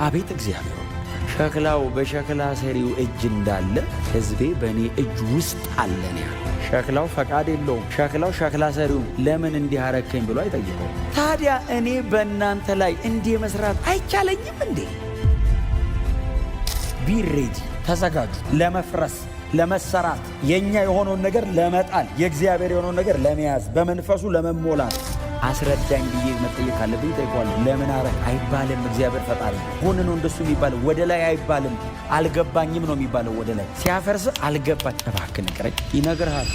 አቤት እግዚአብሔር ሸክላው በሸክላ ሰሪው እጅ እንዳለ ሕዝቤ በእኔ እጅ ውስጥ አለን ያለ ሸክላው ፈቃድ የለውም። ሸክላው ሸክላ ሰሪው ለምን እንዲህ አረከኝ ብሎ አይጠይቀው። ታዲያ እኔ በእናንተ ላይ እንዲህ መስራት አይቻለኝም እንዴ? ቢሬዲ ተዘጋጁ ለመፍረስ ለመሰራት የኛ የሆነውን ነገር ለመጣል የእግዚአብሔር የሆነውን ነገር ለመያዝ በመንፈሱ ለመሞላት አስረዳኝ ብዬ መጠየቅ አለብኝ። ጠይቋለሁ። ለምን አረክ አይባልም። እግዚአብሔር ፈጣሪ ሆነ ነው እንደሱ የሚባለው። ወደ ላይ አይባልም። አልገባኝም ነው የሚባለው። ወደ ላይ ሲያፈርስ አልገባኝ እባክህ ንገረኝ ይነግርሃል።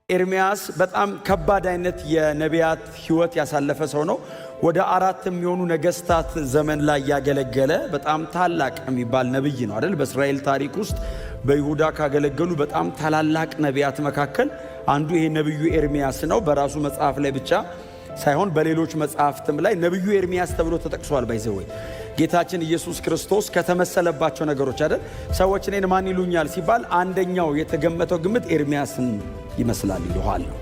ኤርምያስ በጣም ከባድ አይነት የነቢያት ሕይወት ያሳለፈ ሰው ነው። ወደ 4 የሚሆኑ ነገስታት ዘመን ላይ ያገለገለ በጣም ታላቅ የሚባል ነብይ ነው አይደል? በእስራኤል ታሪክ ውስጥ በይሁዳ ካገለገሉ በጣም ታላላቅ ነቢያት መካከል አንዱ ይሄ ነብዩ ኤርምያስ ነው። በራሱ መጽሐፍ ላይ ብቻ ሳይሆን በሌሎች መጽሐፍትም ላይ ነብዩ ኤርምያስ ተብሎ ተጠቅሷል። ባይዘወይ ጌታችን ኢየሱስ ክርስቶስ ከተመሰለባቸው ነገሮች አይደል? ሰዎች እኔን ማን ይሉኛል ሲባል አንደኛው የተገመተው ግምት ኤርምያስን ይመስላል ይሉሃል ነው።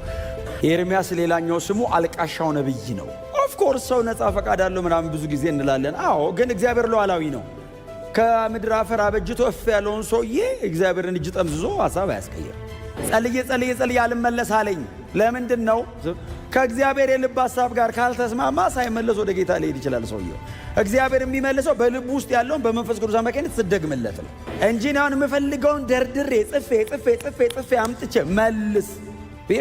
ኤርምያስ ሌላኛው ስሙ አልቃሻው ነብይ ነው። ኦፍኮርስ ሰው ነፃ ፈቃድ አለው ምናምን ብዙ ጊዜ እንላለን። አዎ፣ ግን እግዚአብሔር ሉዓላዊ ነው። ከምድር አፈር አበጅቶ እፍ ያለውን ሰውዬ እግዚአብሔርን እጅ ጠምዝዞ ሐሳብ አያስቀይር። ጸልዬ አልመለስ አለኝ። ለምንድን ነው? ከእግዚአብሔር የልብ ሐሳብ ጋር ካልተስማማ ሳይመለስ ወደ ጌታ ሊሄድ ይችላል ሰውየው። እግዚአብሔር የሚመልሰው በልቡ ውስጥ ያለውን በመንፈስ ቅዱስ አማካኝነት ስትደግምለት ነው እንጂ አሁን የምፈልገውን ደርድሬ ጽፌ አምጥቼ መልስ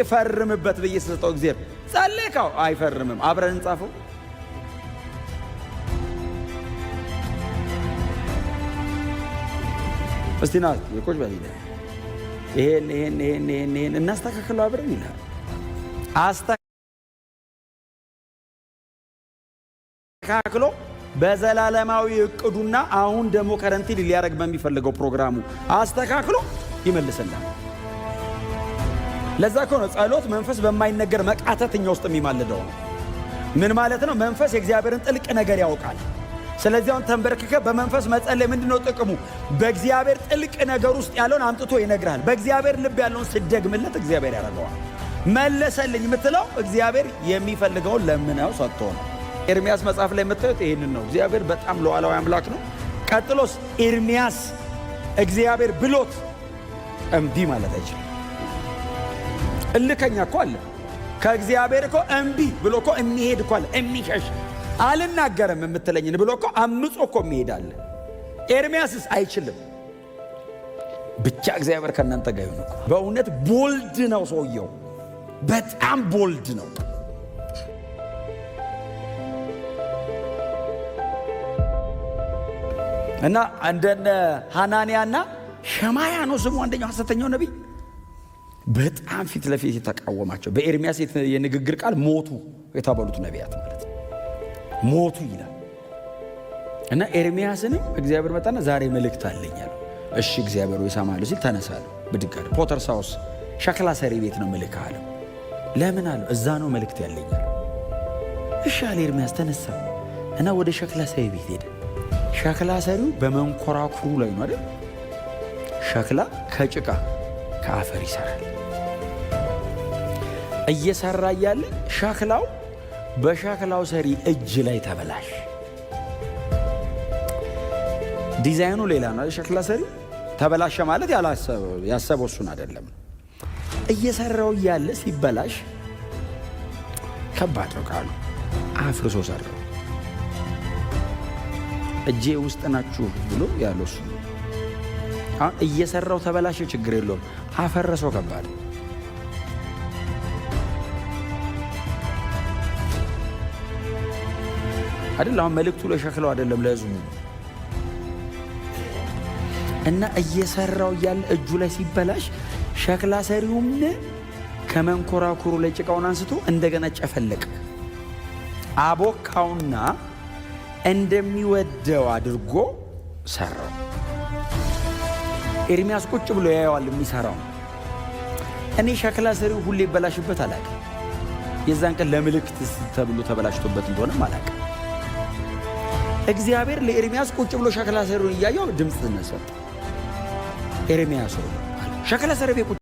ፈርምበት ብዬ ስሰጠው እግዚአብሔር ጸለይካው አይፈርምም። አብረን እንጻፈው። እስቲ ና የቆጭ በል ይሄን እናስተካክለው አብረን ይላል። አስተካክሎ በዘላለማዊ እቅዱና አሁን ደግሞ ከረንቲ ሊያረግ በሚፈልገው ፕሮግራሙ አስተካክሎ ይመልሰናል። ለዛ ከሆነ ጸሎት መንፈስ በማይነገር መቃተትኛ ውስጥ የሚማልደው ነው። ምን ማለት ነው? መንፈስ የእግዚአብሔርን ጥልቅ ነገር ያውቃል። ስለዚህ አሁን ተንበርክከ በመንፈስ መጸለይ ምንድነው ጥቅሙ? በእግዚአብሔር ጥልቅ ነገር ውስጥ ያለውን አምጥቶ ይነግራል። በእግዚአብሔር ልብ ያለውን ስደግምለት እግዚአብሔር ያደርገዋል። መለሰልኝ የምትለው እግዚአብሔር የሚፈልገውን ለምነው ሰጥቶ ነው። ኤርምያስ መጽሐፍ ላይ የምታዩት ይሄንን ነው። እግዚአብሔር በጣም ሉዓላዊ አምላክ ነው። ቀጥሎስ ኤርምያስ እግዚአብሔር ብሎት እምቢ ማለት አይችልም። እልከኛ እኮ አለ። ከእግዚአብሔር እኮ እምቢ ብሎ እኮ የሚሄድ እኮ አለ። የሚሸሽ አልናገርም የምትለኝን ብሎ እኮ አምጾ እኮ የሚሄድ አለ። ኤርምያስስ አይችልም። ብቻ እግዚአብሔር ከእናንተ ጋር ይሁን። በእውነት ቦልድ ነው ሰውየው፣ በጣም ቦልድ ነው። እና እንደነ ሐናንያና ሸማያ ነው ስሙ አንደኛው ሐሰተኛው ነቢይ በጣም ፊት ለፊት የተቃወማቸው በኤርምያስ የንግግር ቃል ሞቱ የተባሉት ነቢያት ማለት ነው። ሞቱ ይላል። እና ኤርምያስንም እግዚአብሔር መጣና ዛሬ መልእክት አለኝ አለው። እሺ እግዚአብሔር ይሰማል ሲል ተነሳለ። ብድግ አለ። ፖተር ሳውስ ሸክላ ሰሪ ቤት ነው መልእክት አለው። ለምን አለው? እዛ ነው መልእክት ያለኝ አለው። እሺ አለ ኤርምያስ ተነሳ እና ወደ ሸክላ ሰሪ ቤት ሄደ። ሸክላ ሰሪው በመንኮራኩሩ ላይ ነው አይደል? ሸክላ ከጭቃ ከአፈር ይሰራል። እየሰራ እያለ ሸክላው በሸክላው ሰሪ እጅ ላይ ተበላሽ። ዲዛይኑ ሌላ ነው። ሸክላ ሰሪ ተበላሸ ማለት ያሰበው እሱን አይደለም። እየሰራው እያለ ሲበላሽ ከባድ ነው ቃሉ። አፍርሶ ሰራው። እጄ ውስጥ ናችሁ ብሎ ያለው እሱ ነው። እየሰራው ተበላሸ፣ ችግር የለውም። አፈረሰው፣ ከባድ አይደል? አሁን መልእክቱ ለሸክላው አይደለም ለሕዝቡ። እና እየሰራው እያለ እጁ ላይ ሲበላሽ ሸክላ ሰሪውም ከመንኮራኩሩ ላይ ጭቃውን አንስቶ እንደገና ጨፈለቀ። አቦካውና እንደሚወደው አድርጎ ሰራው። ኤርምያስ ቁጭ ብሎ ያየዋል የሚሰራው። እኔ ሸክላ ሰሪው ሁሌ ይበላሽበት አላውቅም። የዛን ቀን ለምልክት ተብሎ ተበላሽቶበት እንደሆነም አላውቅም። እግዚአብሔር ለኤርምያስ ቁጭ ብሎ ሸክላ ሰሪውን እያየው ድምፅ ተነሳ። ኤርምያስ ሸክላ ሰሪ